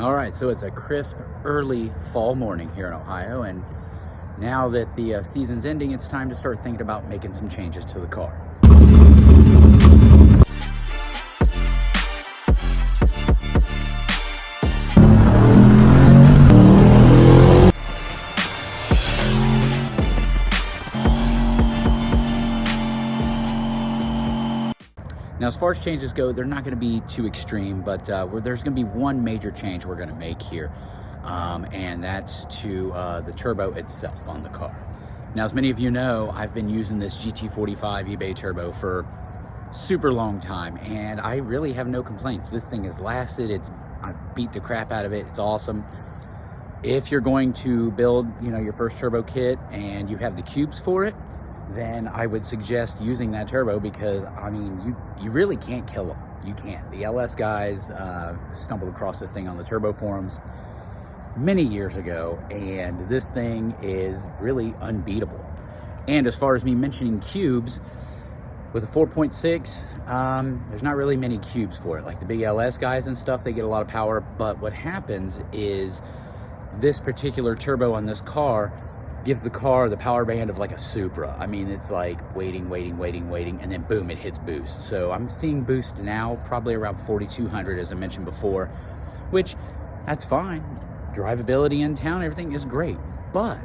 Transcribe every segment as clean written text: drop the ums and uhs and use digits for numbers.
All right, so it's a crisp early fall morning here in Ohio, and now that the season's ending, it's time to start thinking about making some changes to the car. Now, as far as changes go, they're not going to be too extreme, but there's going to be one major change we're going to make here, and that's to the turbo itself on the car. Now, as many of you know, I've been using this GT45 eBay turbo for super long time, and I really have no complaints. This thing has lasted. I've beat the crap out of it. It's awesome. If you're going to build, your first turbo kit and you have the cubes for it, then I would suggest using that turbo because, you really can't kill them. You can't. The LS guys stumbled across this thing on the turbo forums many years ago, and this thing is really unbeatable. And as far as me mentioning cubes, with a 4.6, there's not really many cubes for it. Like the big LS guys and stuff, they get a lot of power, but what happens is this particular turbo on this car gives the car the power band of like a Supra. It's like waiting, and then boom, it hits boost. So I'm seeing boost now probably around 4,200, as I mentioned before, which that's fine. Drivability in town, everything is great, but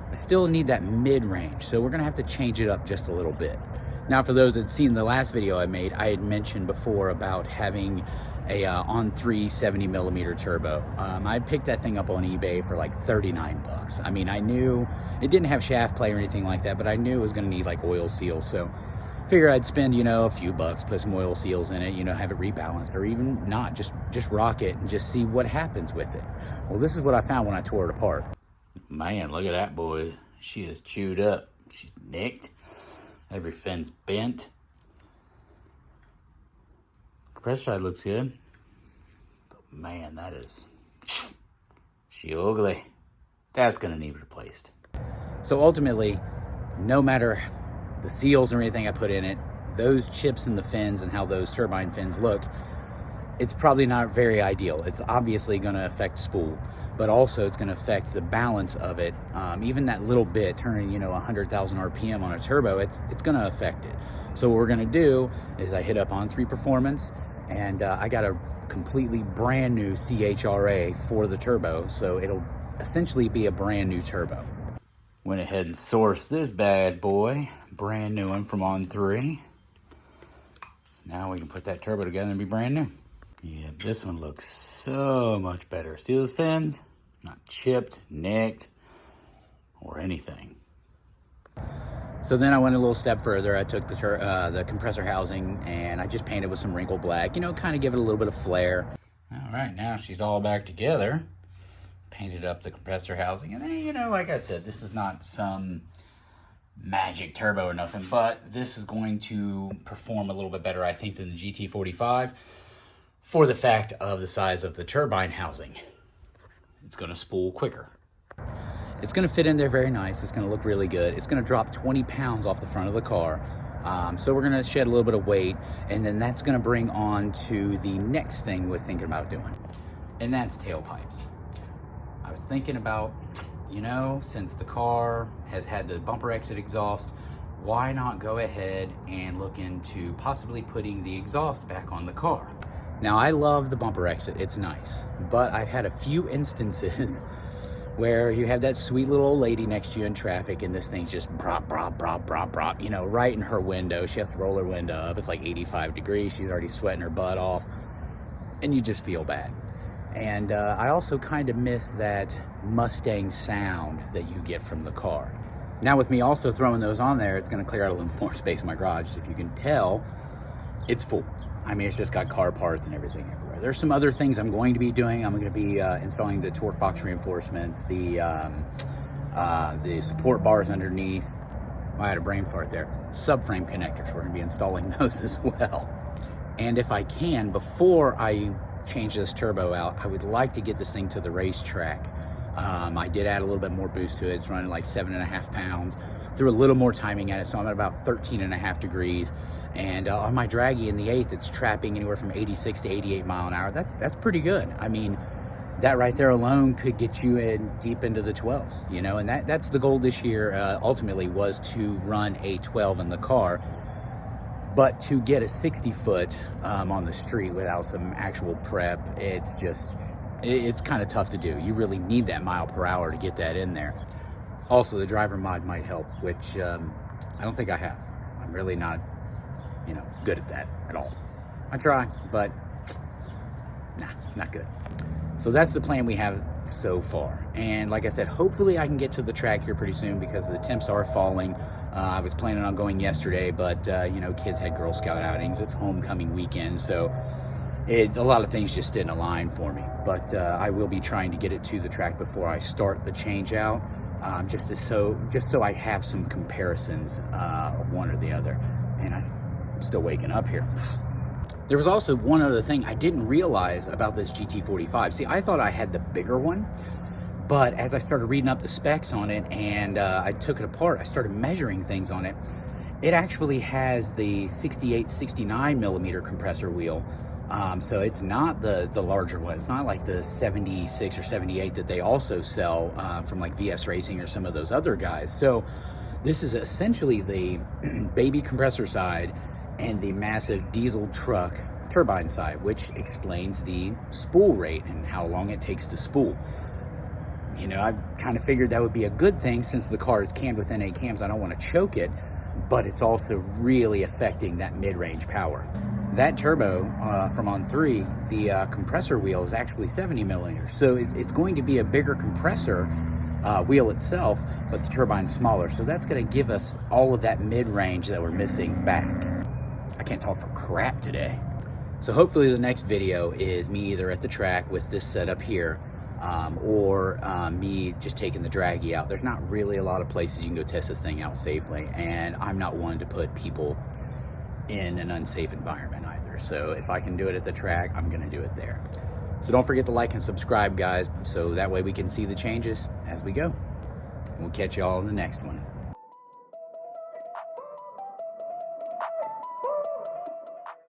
I still need that mid-range. So we're gonna have to change it up just a little bit. Now, for those that seen the last video I made, I had mentioned before about having a on-3 70mm turbo. I picked that thing up on eBay for like 39 bucks. I knew it didn't have shaft play or anything like that, but I knew it was gonna need like oil seals. So figure I'd spend, a few bucks, put some oil seals in it, have it rebalanced, or even not, just rock it and just see what happens with it. Well, this is what I found when I tore it apart. Man, look at that, boys. She is chewed up. She's nicked. Every fin's bent. Compressor side looks good. But man, she ugly. That's gonna need replaced. So ultimately, no matter the seals or anything I put in it, those chips in the fins and how those turbine fins look, it's probably not very ideal. It's obviously gonna affect spool, but also it's gonna affect the balance of it. Even that little bit, turning 100,000 RPM on a turbo, it's gonna affect it. So what we're gonna do is I hit up On3 Performance, and I got a completely brand new CHRA for the turbo, so it'll essentially be a brand new turbo. Went ahead and sourced this bad boy, brand new one from On3. So now we can put that turbo together and be brand new. Yeah, this one looks so much better. See those fins? Not chipped, nicked, or anything. So then I went a little step further. I took the compressor housing and I just painted with some wrinkle black, kind of give it a little bit of flair. All right, now she's all back together. Painted up the compressor housing. And then, like I said, this is not some magic turbo or nothing, but this is going to perform a little bit better, I think, than the GT45 for the fact of the size of the turbine housing. It's going to spool quicker. It's going to fit in there very nice. It's going to look really good. It's going to drop 20 pounds off the front of the car. So we're going to shed a little bit of weight, and then that's going to bring on to the next thing we're thinking about doing, and that's tailpipes. I was thinking about, since the car has had the bumper exit exhaust, why not go ahead and look into possibly putting the exhaust back on the car? Now, I love the bumper exit, it's nice, but I've had a few instances where you have that sweet little old lady next to you in traffic and this thing's just brop, right in her window. She has to roll her window up. It's like 85 degrees. She's already sweating her butt off, and you just feel bad. And I also kind of miss that Mustang sound that you get from the car. Now, with me also throwing those on there, it's gonna clear out a little more space in my garage. If you can tell, it's full. It's just got car parts and everything everywhere. There's some other things I'm going to be doing. I'm going to be installing the torque box reinforcements, the support bars underneath. I had a brain fart there. Subframe connectors. We're going to be installing those as well. And if I can, before I change this turbo out, I would like to get this thing to the racetrack. I did add a little bit more boost to it. It's running like 7.5 pounds. Threw a little more timing at it, so I'm at about 13.5 degrees. And on my draggy in the 8th, it's trapping anywhere from 86 to 88 mile an hour. That's pretty good. that right there alone could get you in deep into the 12s, you know, and that's the goal this year, ultimately, was to run a 12 in the car. But to get a 60 foot on the street without some actual prep, it's kind of tough to do. You really need that mile per hour to get that in there. Also, the driver mod might help, which I don't think I have. I'm really not, you know, good at that at all. I try, but nah, not good. So that's the plan we have so far. And like I said, hopefully I can get to the track here pretty soon because the temps are falling. I was planning on going yesterday, but you know, kids had Girl Scout outings. It's homecoming weekend, so a lot of things just didn't align for me. But I will be trying to get it to the track before I start the change out, just so I have some comparisons of one or the other. And I'm still waking up here. There was also one other thing I didn't realize about this GT45. See, I thought I had the bigger one, but as I started reading up the specs on it and I took it apart, I started measuring things on it. It actually has the 68, 69 millimeter compressor wheel. So it's not the larger one. It's not like the 76 or 78 that they also sell from like VS Racing or some of those other guys. So this is essentially the baby compressor side and the massive diesel truck turbine side, which explains the spool rate and how long it takes to spool. You know, I've kind of figured that would be a good thing since the car is cammed with NA cams. I don't want to choke it, but it's also really affecting that mid-range power. That turbo from on 3, the compressor wheel is actually 70 millimeters. So it's going to be a bigger compressor wheel itself, but the turbine's smaller. So that's going to give us all of that mid-range that we're missing back. I can't talk for crap today. So hopefully the next video is me either at the track with this setup here, or me just taking the draggy out. There's not really a lot of places you can go test this thing out safely, and I'm not one to put people in an unsafe environment either. So if I can do it at the track, I'm gonna do it there. So don't forget to like and subscribe, guys, so that way we can see the changes as we go. We'll catch y'all in the next one.